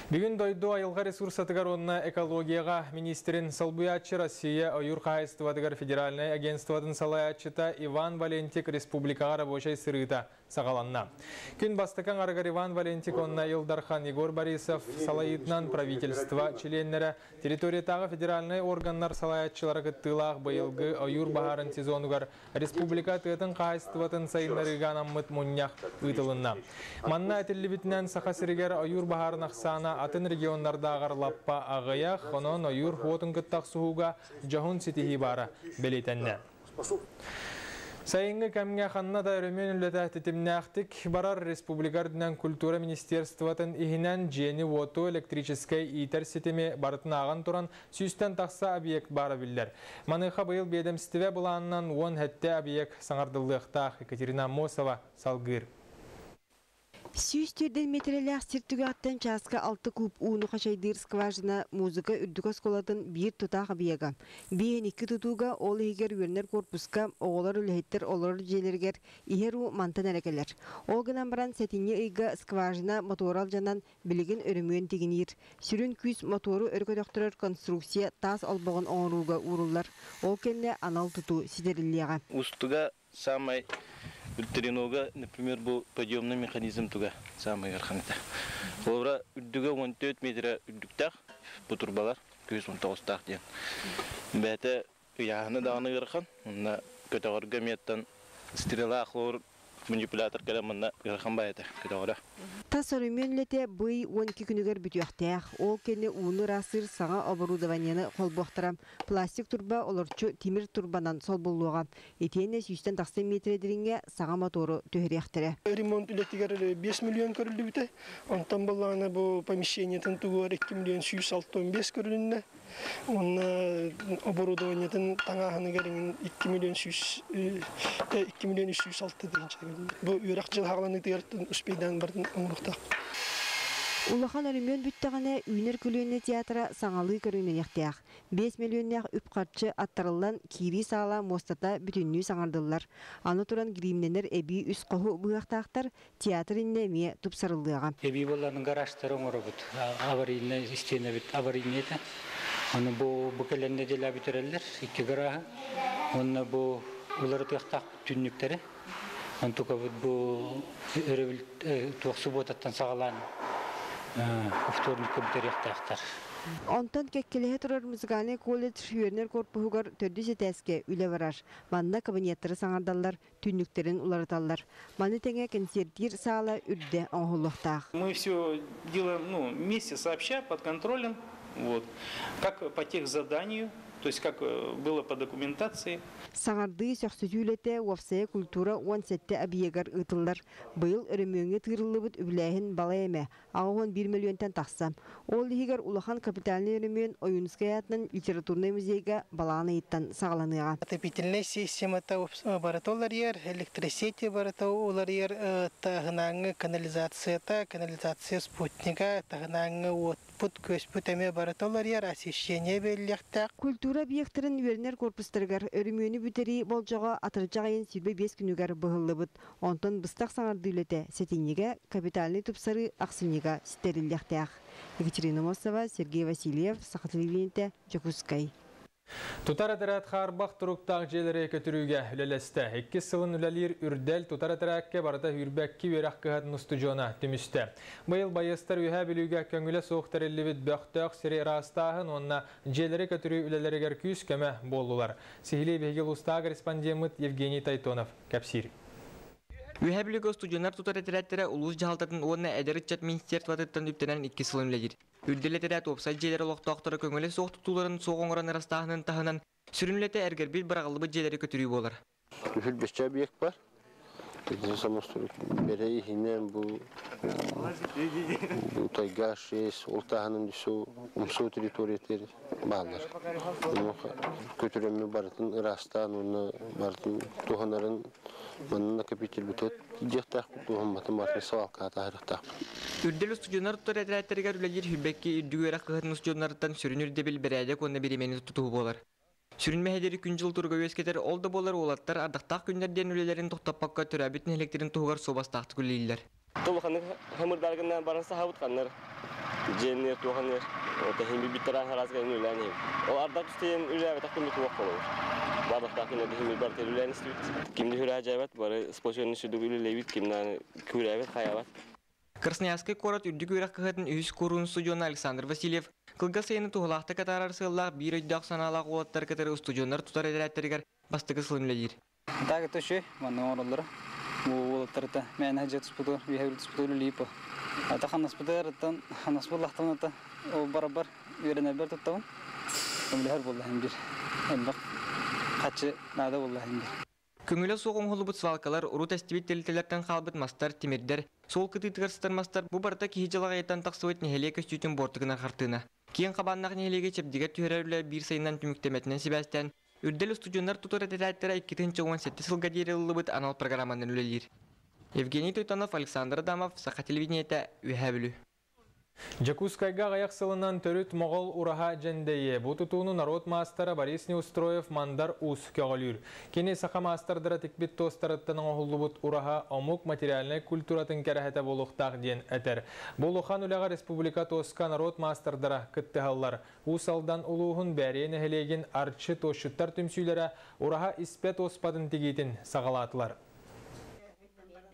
Бүгін дойду айылға ресурсатыгар онна экологияға министрин Салбуячы Россия ойур қайыстывадыгар федеральный агентствадың салаячыта Иван Валентик республикаға рабочай сырыта сағаланна. Күн бастыкан арыгар Иван Валентик онна Илдархан Егор Борисов салайытнан правительства членлері территориятағы федеральный органнар салаячылары кыттылақ байылғы ойур бағарын сезонугар республика тыытын қайыстыватын сайынларыған аммыт мұннях ұйтылынна. Манна әтілі бітінен сақасырыгар ойур бағарын ақсана атын регионларда ағарлаппа ағаяқ, онын ойур хуотын кыттақ суғуға жахун сетихи бары белетенне. Сайынғы кәмге қанна да өрімен үлеті әтетімнәқтік барар республикардынан культура министерстватын ихінен жені оту электрическай итер сетеме барытын аған тұран сүйістен тақса объект бары білдер. Маныға бұйыл бедемстіве бұланынан 10 әтті объект саңардылықтақ Екатерина Мосова салғыр. Сүйістерден метрелях сертігі аттан часқа 6 куб уыны қашайдыр скважина музыка үрдігі сколатын бір тұтағы бияға. Бейін 2 тұтуға ол егер өрнер корпуска оғылар үліхеттер олар желергер ихеру мантан әрекелер. Ол гынан баран сәтіне үйгі скважина моторал жанан білігін өрімуен тегінер. Сүрін күз мотору өркөдөқтірір конструкция тас албағын оңыруға урулар. Ол кенде анал тұту сидерілияға. Устуга самай Ультринога, например, был подъемный механизм туга, самый верхний. Олара үддүгө 14 метр үддүктак, бу турбалар 219 ден. Бәте яғыны дағыны верхан, онна көтөгөргө меттен стрела хлор манипулятор каламына верхан байты көтөгөрө. Тас өрүмөнлете бый 12 күнүгөр бүтүктәк. Ол кенне уны расыр саңа оборудованияны колбоктарам. Пластик турба олорчу тимир турбанан сол болуга. Этене 180 метрдеринге саңа мотору төһөрөктөрө. Ремонт үлетигер 5 миллион көрүлдү бите. Онтан баланы бу помещениятын тугар 2 миллион 165 көрүлүнне. Оны оборудованиятын таңаһыны керин 2 миллион 306 дегенче. Бу үрак жыл хагланы тегертен успейдан бардын оңруктак. Улахан өрүмөн бүттөгөнө үйнөр күлүүнү театра саңалы көрүүнү яктыак. 5 миллионнак үпкатчы аттарылдан кири саала мостата бүтүннүү саңардылар. Аны туран гримненер эби үс коху буяктактар театр иннеме тупсарылдыга. Эби боллардын гаражтары оңорбут. Аварийный стена бит аварийнете. Аны бу букеленде деле битерелер. 2 гаражы. Аны бу улар тактак түннүктөрү. Антука бу өрөбүл туаксуботаттан сагалан вторник көбүтөрөктактар. Онтон кеккелеhe турар музыкальный колледж үйернер корпугар төрдүсү тәске үле барар. Манна кабинеттары саңардалар, түннүктерин уларталар. Маны теңе концертир саала үрдө оңголуктак. Мы все делаем, вместе сообща, под контролем, как по техзаданию, то есть как было по документации. Саңарды сөксөтүүлете уапсая культура 17 объегар ытыллар. Быйыл өрөмөңө тыырылыбыт үбләһин бала эме. Агын 1 миллионтан таксам. Ол лигер улахан капитальный өрөмөн Оюнскаятнын литературный музейге баланы иттан сагаланыга. Отопительная система баратолар ер, электросети баратолар ер, тагынаңы канализация спутника, тагынаңы отпут көспүт эме баратолар ер, освещение беллекте. Культура объекттарын вернер корпустаргар өрөмөнү бүтери болжого атыржагайын 25 күнүгөр быһыллыбыт. Онтон быстак саңарды үлете сетинеге капитальный тупсары аксыныга стерилдяктак. Екатерина Мосова, Сергей Васильев, Сахатливинте, Жокускай. Тутаратарат харбах туруктак желере көтүрүүгө үлелесте. 2 сылын үлелир үрдел тутаратаракке барата хүрбәкки верак кыһатын студиона түмүстө. Быйыл байыстар үйһә билүүгө көңүлө сууктар элибит бөхтөк сире растаһын онна желере көтүрүү үлелеригер күз көмө болдулар. Сихили бегил уста корреспондент Евгений Тайтонов капсир. Үйәбілігі студионар тутаратараттары улус жағалтатын оны әдірітчат министерстватыттан үптенен 2 сылын үлелер. Үрделетерәт опсай желері лоқтақтары көңілі соқтықтуларын соғоңыран растағынан тағынан сүрінлеті әргер бір барағылыбы желері көтірі болар. Үлбесчі объект бар. Берейхинен бұл тайга 6, ол тағының түсу, ұмсу территориятері бағалар. Көтіремі барытын ырастан, оны барытын туғанарын манына капител бүтет. Дектақ туған батын батын савалқа атағырықтақ. Үрдел студионар тұтаратараттарығар үләдер хүрбәкке үрдігі әрақ қығатын студионарыттан сүрінүрде біл бірәдек оны беремені тұтуы болар. Сүрінмәһедері күн жыл тұрғы өскетер олды болар олаттар ардақтақ күндерден үлелерін тоқтаппаққа түрәбетін электрин туғар собастақты күлейлер. Толыққаны хамырдарғынан барынса хабытқанлар. Jenner tuhanır. O da hem bir taraf harazga ünlülerini. O arda tutuyan ünlüler takım bir tuğuk olur. Bardak takım da hem bir bar telülerini istiyor. Kimde hüracavat var. Sponsorun sürdüğü ünlülerit kimden küravet hayavat. Красноярский корот үрдік үйрақ қығатын үйіс көрін студионы Александр Васильев қылға сайыны туғылақты қатар арсыллақ бір өйдіғ саналақ олаттар қатары студионлар тұтар әдірәттергер бастығы сылымлелер. Тағы төші, маңның оралары. Олаттарыта мән әжет ұспыды, үйәуілді ұспыды өлейпі. Ата қанаспыды әріттен, қанаспыды лақтығын ата, ол бар-бар үйеріне бер тұттауын. Өмілер болды әм бір. Әлбақ қатшы нада болды әм бір. Көңілі соғын ғылы бұт свалкалар, ұрут әстібет телетелерден қалбыт мастар, темірдер, сол кытытығырсытар мастар, бұ барыта кейі жылаға еттен тақсывайт нехеле көстүйтін бортығына қартығына. Кейін қабаннақ нехелеге чепдігер түйерәулі бір сайынан түміктеметінен себәстен, үрдел студионлар тұтыр әтәттері 2017 сылға дейірі бұт анал программанын өлелер. Евгений Тойтанов, Александр Адамов, Сақа телевидениеті Үйәбілі. Жакускайга аяқ сылынан төріт моғол ураға жәндейе. Бұтытуыны народ мастары Борис Неустроев мандар ұс кеғалыр. Кене сақа мастардыра текбет тостарыттының оғылы бұт ураға омук материаліне культуратын кәрәхеті болуқтақ ден әтер. Болухан үліға республика тоска народ мастардыра күтті ғаллар. Усалдан ұлуғын бәрені хелеген арчы тошыттар түмсүйлері ураға іспет оспадын тегетін сағалатылар.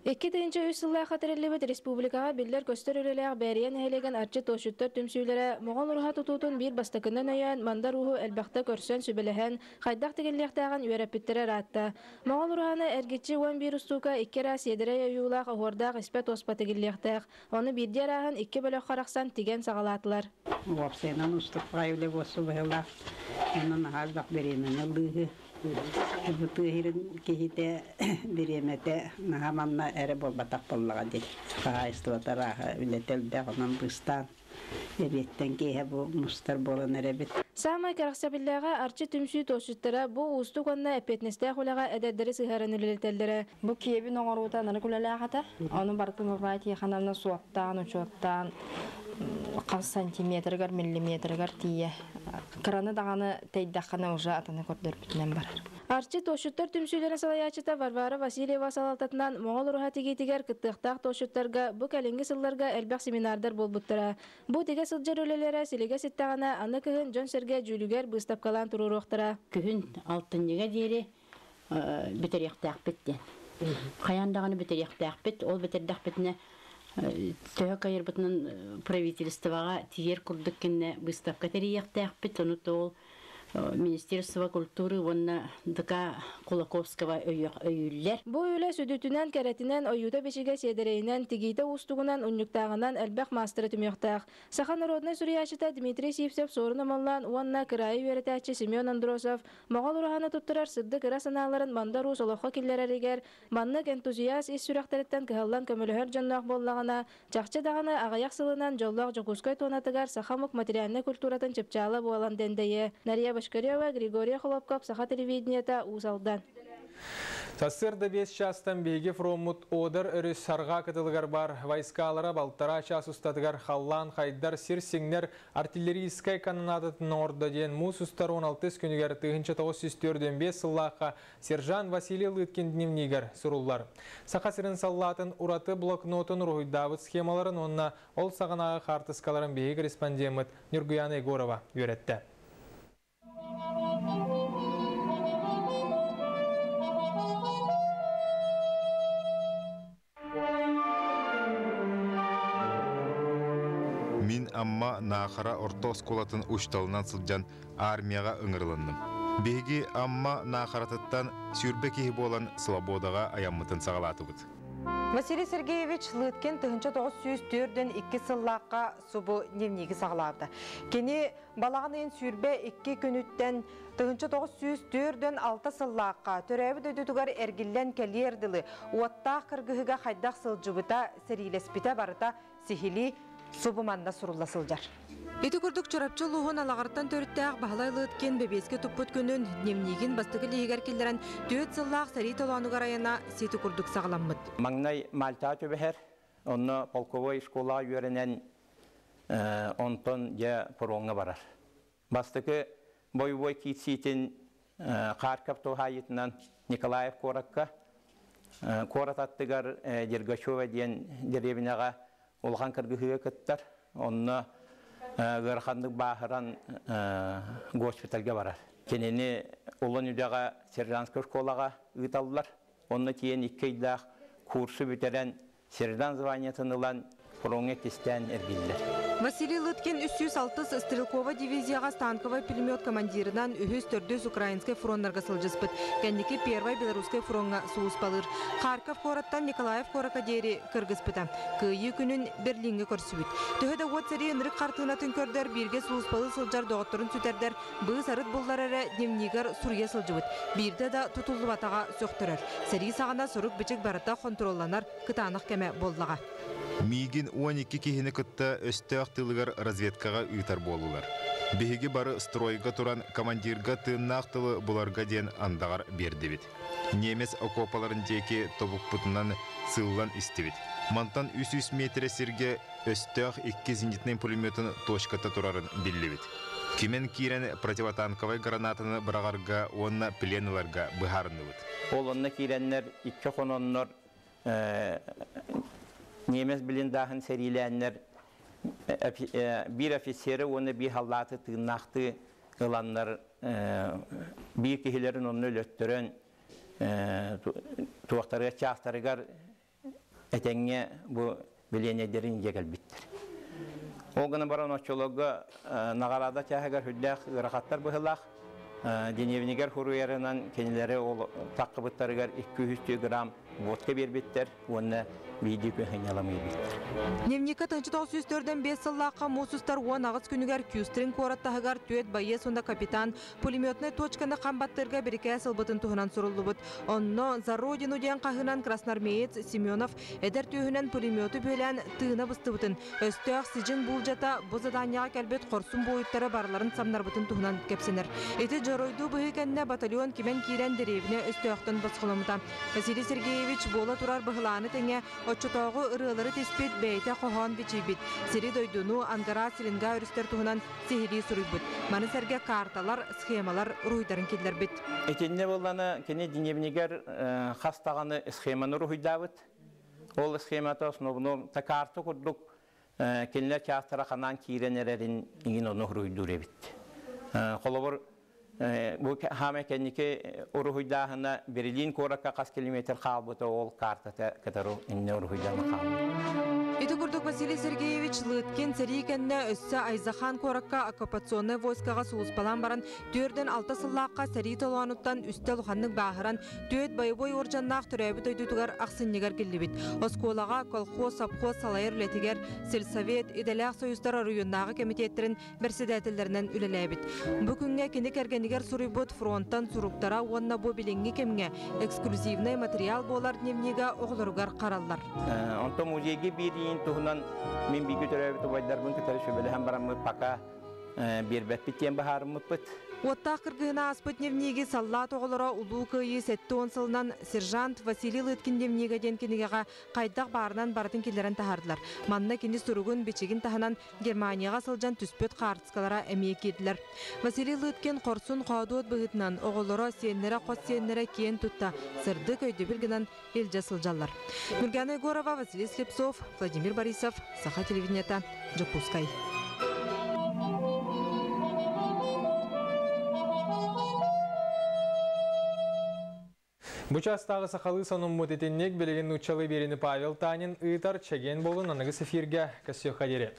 2003 жылы қатырылыбыт республикаға билдер көстер өрелеғ бәриян әйлеген арчы тошыттар түмсүйлері моғол ұруға тұтутын бір бастықынан өйен мандар ұғы әлбәқті көрсен сүбіліхен қайдақ тегеллектағын үйерәпіттері ратты. Моғол ұруғаны әргетші 11 ұстуға 2 рас едірі өйуылақ ұғырдақ іспет оспа тегеллектәқ. Оны бірдер ағын 2 бөлік қарақсан теген сағалатылар. Уапсенан ұстыққа өйлі босы бұғылақ. Оның ағаздақ беремен ұлығы. Бұтығырын кейті береметі нағаманна әрі болбатақ болуға дел. Қағайыстыватар аға үлетелді ғынан бұстан. Әбеттен кейі бұл мұстар болын әребет. Самай қарақсабыллаға арчы түмсүй тошыттыра бұл ұстық онына әпетнесті құлаға әдәддері сығарын үлелетелдері. Бұл кейбін оңаруыта нары күлелеғата. Оның барқын ұрғайты еқанамна суаттан, ұчуаттан, қас сантиметргар, миллиметргар тие. Қыраны дағаны тәйдаққаны ұжа атаны көрдер бүтінен барар. Арчы тошыттар түмсүйлерін салаячыта Варвара Васильева салалтатынан моғол ұруға тегетігер кыттықтақ тошыттарға бұ кәлінгі сылларға әлбәқ семинардар бол бұттыра. Бұ теге сылжар өлелері селеге сеттағана аны күйін жон серге жүлігер бұстапқалан тұрыр оқтыра. Күйін алтыннеге дейірі бітер яқтақ біттен. Қаяндағаны бітер яқтақ біт, ол бітер дақ бітіне түйі қайыр бұтының правительствоға тиер күрдік кенне бұстапқа тәрі яқтақ біт, оны ол Министерство культуры онна дыка Кулаковского өйүллер. Бу өйле сүдүтүнен кәрәтинен ойута бешиге седерейнен тигейте устугунан уннуктагынан әлбәк мастыры түмөктәк. Саха народный сурьячыта Дмитрий Сивцев сорына моллан уанна кырайы веретәчі Семен Андросов моғол ураханы туттырар сырды кыра саналарын мандару солохо киллереригер маннык энтузиаст ис сүрәхтәреттен кыһаллан көмөлөһөр жоннак боллагана чакчы даганы агаяк сылынан жоллак жокускай тонатыгар сахамук материальный культуратын чепчала буалан дендее. Нария Башкарева, Григория Холопков, Саха телевидениета Узалдан. Сасырды 5 частан беге фромут одыр өріс сарға кытылғар бар. Вайскалара балтара час ұстатығар халлан, хайдар, сирсеңнер артиллерийскай канонадытын орда ден мұс ұстар 16 күнігер 1904-5 сыллаққа сержан Василий Лыткин дневнигер сұрулар. Сақа сірін саллатын ураты блокнотын рухидавыт схемаларын онна ол сағанағы қартыскаларын беге корреспондемет Нюргуяна Егорова өретті. Мин амма нахара орто сколатын ушталынан сылжан армияға ыңырландым. Беги амма нахаратыттан сүрбеки болан Слободаға аяммытын сағалаты бұд. Василий Сергеевич Лыткин 1904-ден 2 сыллаққа субу дневнигі сағалады. Кені балағанын сүрбе 2 күніттен 1904-ден 6 сыллаққа төрәбі дөдігер әргілен кәлерділі уаттақ кіргіға қайдақ сылжыбыта сәрилеспіте барыта сихили субыманда сұрулла сылжар. Эти күрдік чорапчы луғын алағарттан төріттәқ бағалай Лыткин бебеске тұппыт күнін дневнигін бастығы лейгер келдерін дөт сыллақ сәрей толануға райына сеті күрдік сағаламмыд. Маңнай мальта төбәхер, оны полковой школа үйерінен онтон я поруңа барар. Бастығы бой-бой кейтсейтін Харков тоғайытынан Николаев Коракка, Корататтығар Дергачева ден деревинаға олған кіргігі көттір. Онны ғырқандық бақыран госпитальға барар. Кенені олон үдіға сержантская школаға ұйталылар. Онны кейін 2 айдақ курсы бүтерен сержант званиятын ұлан Пуроңе кистен эргиллер. Василий Лыткин 306 стрелковый дивизияға станковый пулемет командирынан үхіз төрдөс украинской фронтарға сылжыспыт. Кәндекі первой белорусской фронтға суыс балыр. Харьков кораттан Николаев корака дері кыргызпыта. Күйі күнін Берлинге көрсібіт. Төхеді от сәрі үнірік қартығынатын көрдер бірге суыс балы сылжар доғыттырын сүтердер. Бұғы сарыт болдар әрі демнигер сурге сылжыбыт. Бірді да тұтылы батаға сөқтірір. Сәрі сағана сұрық бічік барыта контролланар кытанық кәмі боллаға. Мигин 12 кихини кытта өстөк тылыгар разведкага үйтар болулар. Беги бары стройга туран командирга тыыннаак тылы буларга ден андагар бердибит. Немес окопаларын деки тобукпутунан сыллан истибит. Мантан 300 метр сирге өстөк 2 зенитный пулеметын точката турарын биллибит. Кимен кирен противотанковый гранатаны брагарга онна пленыларга быхарыныбыт. Ол онна киреннер 2 хононнор Немес біліндағын сәриләнлер бір офицері оны бір халаты тығынақты ұланлар бір кехілерін оны өлөттірін туақтарға чақтарығар әтәңе бұл біленедерін егел біттір. Оғыны баран очолығы нағарада чағығар хүлләқ ғырақаттар бұғылақ деневінегер хуруярынан кенелері таққы бұттарығар 200 грамм водка бербеттер, оны Дневника 1904-ден 5 сыллаққа мосустар 10 ағыз күнігер кюстрин қораттағығар түйет байе сонда капитан пулеметный точканы қамбаттырға біріке сылбытын тұғынан сұрылды бұд. Онно за родину ден қағынан красноармеец Семенов әдір түйінен пулеметі бөлән тыына бұсты бұтын. Өстіғ сижін бұл жата бұзаданияға кәлбет қорсын бойыттары барларын самнар бұтын тұғынан кәпсенер. Эти жоройду бұғы кәнне батальон кемен кирен деревіне өстіғтын бұсқылымыда. Василий Сергеевич бола тұрар бұғыланы тәңе Отчетогы ырылары теспет бәйті қоған бечейбет. Сері дойдуну ангара силинга өрістер туғынан сехири сұрыйбыт. Маны сәрге карталар, схемалар руйдарын келдер бет. Этенне боланы кене деневнегер хастағаны схеманы руйдабыт. Ол схематы основном та карты күрдік кенелер частыра қанан кейренерерін еңін оны руйдур ебет. Қолыбыр bu hame kendike uruhuydahına Berlin koraka kas kilometre kalbıta ol kartata kadar inne uruhuydahına kalbı. Ити курдук Василий Сергеевич Лыткин сәрейкенне өссі Айзахан коракка оккупационный войскаға суыспалан баран түрден 6 сыллаққа сәрей толуануттан үстел ұханның бағыран төт байбой оржаннақ түрәбі төйдутугар ақсыннегер келдебет. Осколаға колхоз, сапхоз, салайыр үлетігер, сельсовет, иделяқ союздар районнағы комитеттерін берседәтілдерінен үлеләбет. Бүкінге кенек әргенігер сұрыйбыт фронттан сұруқтара онна бу биленги кемге эксклюзивный материал болар дневнига оғылырғар қаралар. Онто музейге берейін туғынан мен бейгі түрәбі тұбайдарбын күтәрі шөбелі әм барамы пака бербәт біттен бағарымы бұт. Оттақ кыргына аспыт дневниги салла тоғылыра улу күйі сәтті онсылынан сержант Василий Лыткин дневнига ден кенегеға қайдақ барынан бардың келдерін тахардылар. Манна кені сұрығын бечегін таханан Германияға сылжан түспөт қартысқалара әмей кеділер. Василий Лыткин қорсын қауды от бұғытынан оғылыра сенлері қос сенлері кен тұтта сырды көйді білгінен елже сылжалар. Мюргана Егорова, Василий Слепцов, Владимир Борисов, Саха телевидениета, Джакускай. Бұчастағы сақалы соның мұтетеннек білеген ұчалы берені Павел Танин ұйтар чеген болын анығы сефирге көсіе қадері.